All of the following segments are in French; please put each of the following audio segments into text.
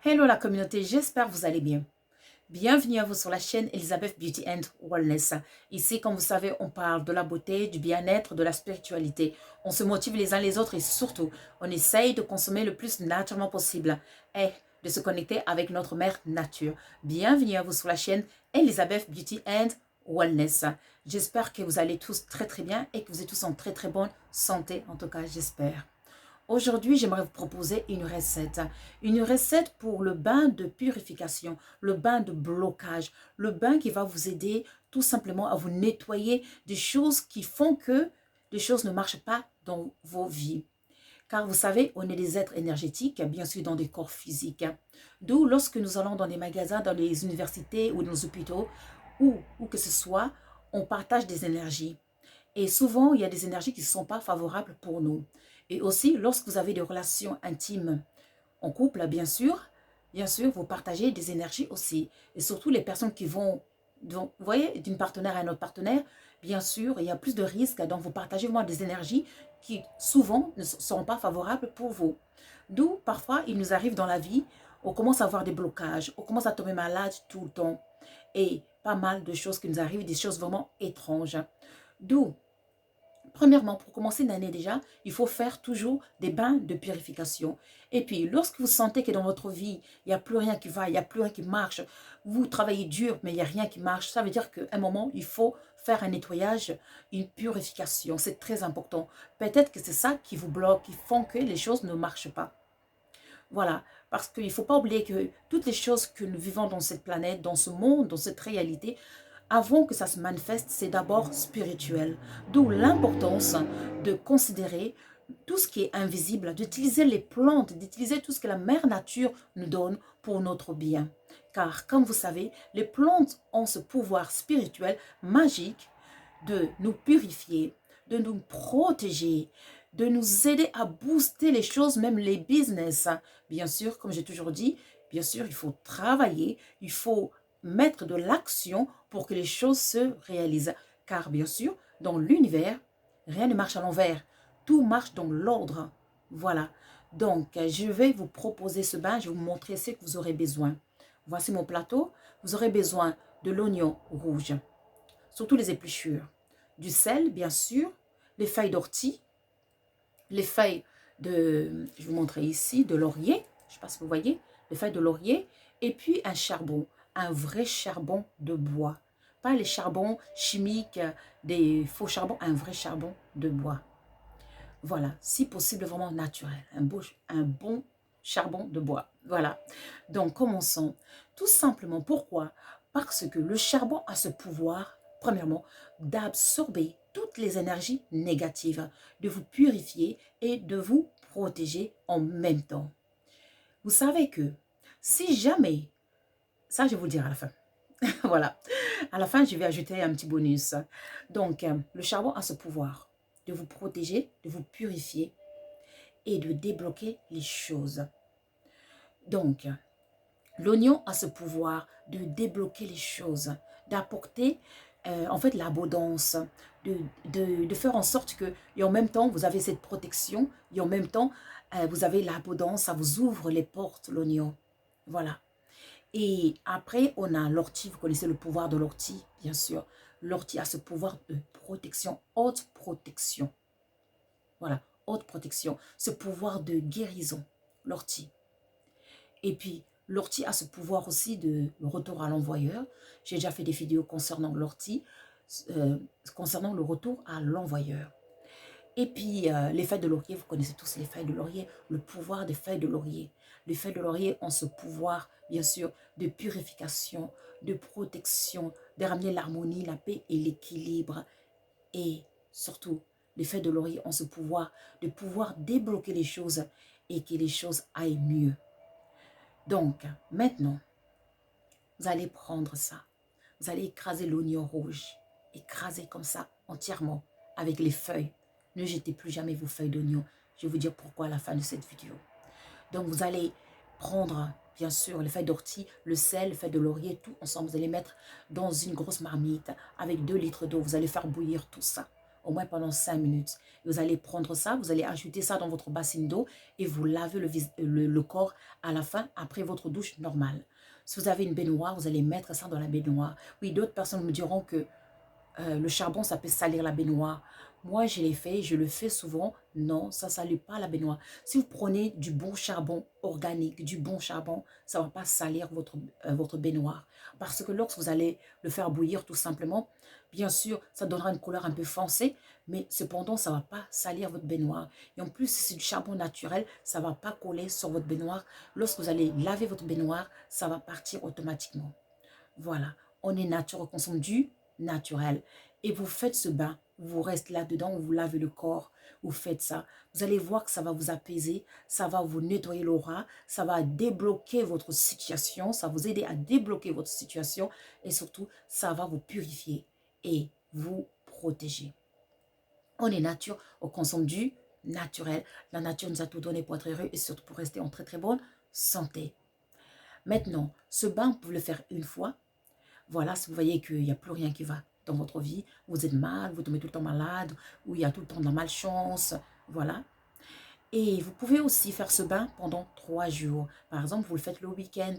Hello la communauté, j'espère que vous allez bien. Bienvenue à vous sur la chaîne Elizabeth Beauty and Wellness. Ici, comme vous savez, on parle de la beauté, du bien-être, de la spiritualité. On se motive les uns les autres et surtout, on essaye de consommer le plus naturellement possible et de se connecter avec notre mère nature. Bienvenue à vous sur la chaîne Elizabeth Beauty and Wellness. J'espère que vous allez tous très bien et que vous êtes tous en très bonne santé. En tout cas, j'espère. Aujourd'hui, j'aimerais vous proposer une recette pour le bain de purification, le bain de blocage, le bain qui va vous aider tout simplement à vous nettoyer des choses qui font que les choses ne marchent pas dans vos vies. Car vous savez, on est des êtres énergétiques, bien sûr dans des corps physiques. D'où lorsque nous allons dans les magasins, dans les universités ou dans les hôpitaux, où que ce soit, on partage des énergies. Et souvent, il y a des énergies qui ne sont pas favorables pour nous. Et aussi, lorsque vous avez des relations intimes en couple, bien sûr, vous partagez des énergies aussi. Et surtout, les personnes qui vont, donc, vous voyez, d'une partenaire à un autre partenaire, bien sûr, il y a plus de risques. Donc, vous partagez vraiment des énergies qui, souvent, ne seront pas favorables pour vous. D'où, parfois, il nous arrive dans la vie, on commence à avoir des blocages, on commence à tomber malade tout le temps. Et pas mal de choses qui nous arrivent, des choses vraiment étranges. D'où, premièrement, pour commencer l'année déjà, il faut faire toujours des bains de purification. Et puis, lorsque vous sentez que dans votre vie, il n'y a plus rien qui va, il n'y a plus rien qui marche, vous travaillez dur, mais il n'y a rien qui marche, ça veut dire qu'à un moment, il faut faire un nettoyage, une purification. C'est très important. Peut-être que c'est ça qui vous bloque, qui font que les choses ne marchent pas. Voilà, parce qu'il ne faut pas oublier que toutes les choses que nous vivons dans cette planète, dans ce monde, dans cette réalité, avant que ça se manifeste, c'est d'abord spirituel. D'où l'importance de considérer tout ce qui est invisible, d'utiliser les plantes, d'utiliser tout ce que la mère nature nous donne pour notre bien. Car, comme vous savez, les plantes ont ce pouvoir spirituel magique de nous purifier, de nous protéger, de nous aider à booster les choses, même les business. Bien sûr, comme j'ai toujours dit, bien sûr, il faut travailler, il faut mettre de l'action pour que les choses se réalisent. Car bien sûr, dans l'univers, rien ne marche à l'envers. Tout marche dans l'ordre. Voilà. Donc, je vais vous proposer ce bain. Je vais vous montrer ce que vous aurez besoin. Voici mon plateau. Vous aurez besoin de l'oignon rouge, surtout les épluchures, du sel, bien sûr, les feuilles d'ortie, les feuilles de, je vais vous montrer ici, de laurier, je ne sais pas si vous voyez, les feuilles de laurier, et puis un charbon, un vrai charbon de bois. Pas les charbons chimiques, des faux charbons, un vrai charbon de bois. Voilà, si possible vraiment naturel, un bon charbon de bois. Voilà, donc commençons. Tout simplement, pourquoi? Parce que le charbon a ce pouvoir, premièrement, d'absorber toutes les énergies négatives, de vous purifier et de vous protéger en même temps. Vous savez que si jamais, ça je vais vous le dire à la fin, voilà, à la fin je vais ajouter un petit bonus. Donc, le charbon a ce pouvoir de vous protéger, de vous purifier et de débloquer les choses. Donc, l'oignon a ce pouvoir de débloquer les choses, d'apporter en fait l'abondance, de faire en sorte que, et en même temps, vous avez cette protection, et en même temps, vous avez l'abondance, ça vous ouvre les portes, l'oignon. Voilà. Et après, on a l'ortie, vous connaissez le pouvoir de l'ortie, bien sûr. L'ortie a ce pouvoir de protection, haute protection. Voilà, haute protection, ce pouvoir de guérison, l'ortie. Et puis, l'ortie a ce pouvoir aussi de retour à l'envoyeur. J'ai déjà fait des vidéos concernant l'ortie, concernant le retour à l'envoyeur. Et puis, les feuilles de laurier, vous connaissez tous les feuilles de laurier, le pouvoir des feuilles de laurier. Les feuilles de laurier ont ce pouvoir, bien sûr, de purification, de protection, de ramener l'harmonie, la paix et l'équilibre. Et surtout, les feuilles de laurier ont ce pouvoir de pouvoir débloquer les choses et que les choses aillent mieux. Donc, maintenant, vous allez prendre ça. Vous allez écraser l'oignon rouge. Écraser comme ça, entièrement, avec les feuilles. Ne jetez plus jamais vos feuilles d'oignon. Je vais vous dire pourquoi à la fin de cette vidéo. Donc, vous allez prendre, bien sûr, les feuilles d'ortie, le sel, les feuilles de laurier, tout ensemble. Vous allez mettre dans une grosse marmite avec 2 litres d'eau. Vous allez faire bouillir tout ça. au moins pendant 5 minutes. Et vous allez prendre ça, vous allez ajouter ça dans votre bassine d'eau et vous lavez le corps à la fin après votre douche normale. Si vous avez une baignoire, vous allez mettre ça dans la baignoire. Oui, d'autres personnes me diront que le charbon, ça peut salir la baignoire. Moi, je l'ai fait, je le fais souvent. Non, ça ne salit pas la baignoire. Si vous prenez du bon charbon organique, du bon charbon, ça ne va pas salir votre baignoire. Parce que lorsque vous allez le faire bouillir tout simplement, bien sûr, ça donnera une couleur un peu foncée, mais cependant, ça ne va pas salir votre baignoire. Et en plus, si c'est du charbon naturel, ça ne va pas coller sur votre baignoire. Lorsque vous allez laver votre baignoire, ça va partir automatiquement. Voilà, on est nature, on consomme du naturel. Et vous faites ce bain, vous restez là-dedans, vous lavez le corps, vous faites ça. Vous allez voir que ça va vous apaiser, ça va vous nettoyer l'aura, ça va débloquer votre situation, ça va vous aider à débloquer votre situation et surtout, ça va vous purifier et vous protéger. On est nature, on consomme du naturel. La nature nous a tout donné pour être heureux et surtout pour rester en très très bonne santé. Maintenant, ce bain, vous pouvez le faire une fois. Voilà, si vous voyez qu'il n'y a plus rien qui va dans votre vie, vous êtes mal, vous tombez tout le temps malade, ou il y a tout le temps de la malchance, voilà. Et vous pouvez aussi faire ce bain pendant 3 jours. Par exemple, vous le faites le week-end.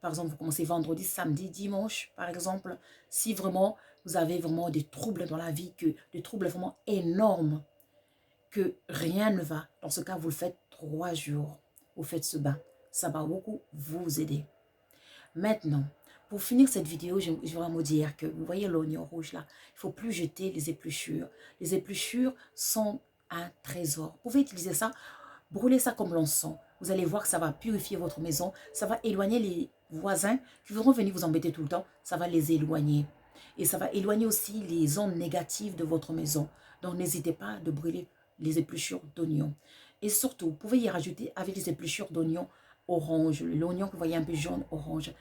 Par exemple, vous commencez vendredi, samedi, dimanche, par exemple. Si vraiment, vous avez vraiment des troubles dans la vie, des troubles vraiment énormes, que rien ne va. Dans ce cas, vous le faites 3 jours. Vous faites ce bain. Ça va beaucoup vous aider. Maintenant, pour finir cette vidéo, je vais vraiment dire que, vous voyez l'oignon rouge là, il ne faut plus jeter les épluchures. Les épluchures sont un trésor. Vous pouvez utiliser ça, brûler ça comme l'encens. Vous allez voir que ça va purifier votre maison. Ça va éloigner les voisins qui voudront venir vous embêter tout le temps. Ça va les éloigner. Et ça va éloigner aussi les ondes négatives de votre maison. Donc, n'hésitez pas de brûler les épluchures d'oignons. Et surtout, vous pouvez y rajouter avec les épluchures d'oignons orange, l'oignon que vous voyez un peu jaune, orange.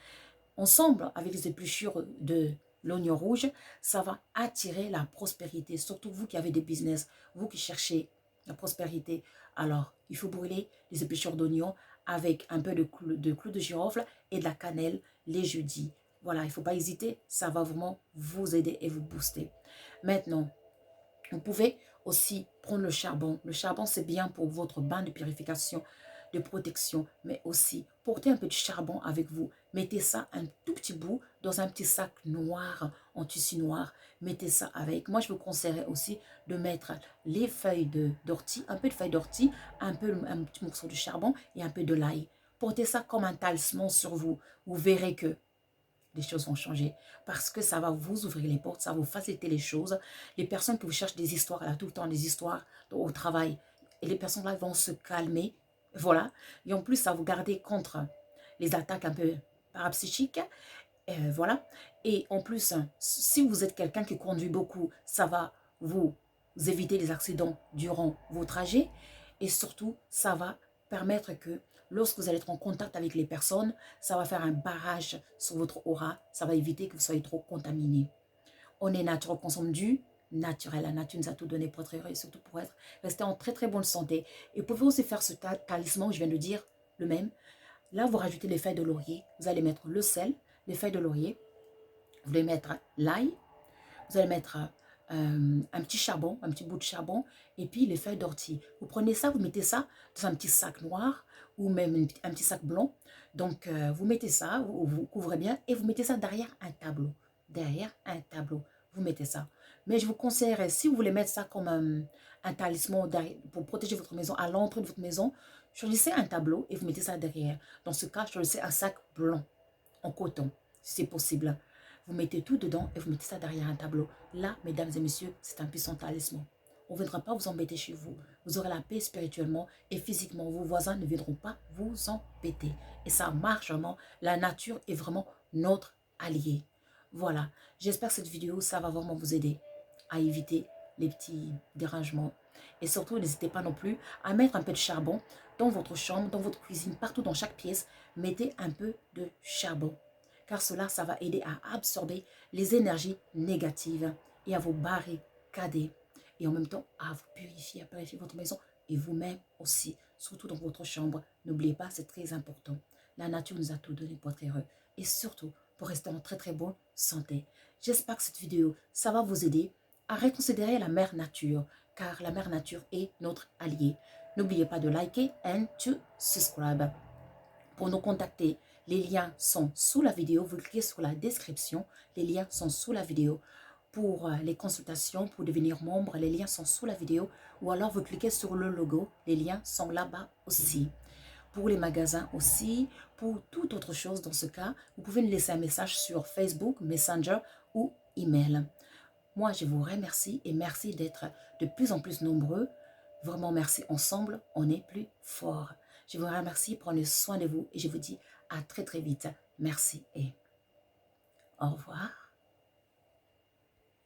Ensemble, avec les épluchures de l'oignon rouge, ça va attirer la prospérité. Surtout vous qui avez des business, vous qui cherchez la prospérité. Alors, il faut brûler les épluchures d'oignon avec un peu de clou de girofle et de la cannelle les jeudis. Voilà, il ne faut pas hésiter, ça va vraiment vous aider et vous booster. Maintenant, vous pouvez aussi prendre le charbon. Le charbon, c'est bien pour votre bain de purification, de protection, mais aussi portez un peu de charbon avec vous. Mettez ça un tout petit bout dans un petit sac noir, en tissu noir. Mettez ça avec. Moi, je vous conseillerais aussi de mettre les feuilles d'ortie, un peu de feuilles d'ortie, un petit morceau de charbon et un peu de l'ail. Portez ça comme un talisman sur vous. Vous verrez que les choses vont changer parce que ça va vous ouvrir les portes, ça va vous faciliter les choses. Les personnes qui vous cherchent des histoires, là, tout le temps des histoires au travail, et les personnes là vont se calmer, voilà. Et en plus, ça va vous garder contre les attaques un peu parapsychiques, voilà. Et en plus, si vous êtes quelqu'un qui conduit beaucoup, ça va vous éviter les accidents durant vos trajets. Et surtout, ça va permettre que lorsque vous allez être en contact avec les personnes, ça va faire un barrage sur votre aura. Ça va éviter que vous soyez trop contaminé. On est nature, on consomme du naturel. La nature nous a tout donné pour être heureux et surtout pour rester en très très bonne santé. Et vous pouvez aussi faire ce talisman, je viens de dire le même. Là, vous rajoutez les feuilles de laurier. Vous allez mettre le sel, les feuilles de laurier. Vous allez mettre l'ail. Vous allez mettre un petit charbon, un petit bout de charbon, et puis les feuilles d'ortie. Vous prenez ça, vous mettez ça dans un petit sac noir ou même un petit sac blanc. Donc, vous mettez ça, vous couvrez bien et vous mettez ça derrière un tableau. Derrière un tableau, vous mettez ça. Mais je vous conseillerais, si vous voulez mettre ça comme un talisman pour protéger votre maison, à l'entrée de votre maison, choisissez un tableau et vous mettez ça derrière. Dans ce cas, choisissez un sac blanc en coton, si c'est possible. Vous mettez tout dedans et vous mettez ça derrière un tableau. Là, mesdames et messieurs, c'est un puissant talisman. On ne viendra pas vous embêter chez vous. Vous aurez la paix spirituellement et physiquement. Vos voisins ne viendront pas vous embêter. Et ça marche vraiment. La nature est vraiment notre allié. Voilà. J'espère que cette vidéo, ça va vraiment vous aider à éviter les petits dérangements. Et surtout, n'hésitez pas non plus à mettre un peu de charbon dans votre chambre, dans votre cuisine, partout dans chaque pièce. Mettez un peu de charbon. Car cela, ça va aider à absorber les énergies négatives et à vous barricader. Et en même temps, à vous purifier, à purifier votre maison et vous-même aussi, surtout dans votre chambre. N'oubliez pas, c'est très important. La nature nous a tout donné pour être heureux et surtout pour rester en très très bonne santé. J'espère que cette vidéo, ça va vous aider à reconsidérer la mère nature, car la mère nature est notre allié. N'oubliez pas de liker and to subscribe. Pour nous contacter, les liens sont sous la vidéo. Vous cliquez sur la description. Les liens sont sous la vidéo. Pour les consultations, pour devenir membre, les liens sont sous la vidéo. Ou alors, vous cliquez sur le logo. Les liens sont là-bas aussi. Pour les magasins aussi, pour toute autre chose dans ce cas, vous pouvez nous laisser un message sur Facebook, Messenger ou email. Moi, je vous remercie et merci d'être de plus en plus nombreux. Vraiment, merci. Ensemble, on est plus fort. Je vous remercie, prenez soin de vous et je vous dis à très très vite. Merci et au revoir.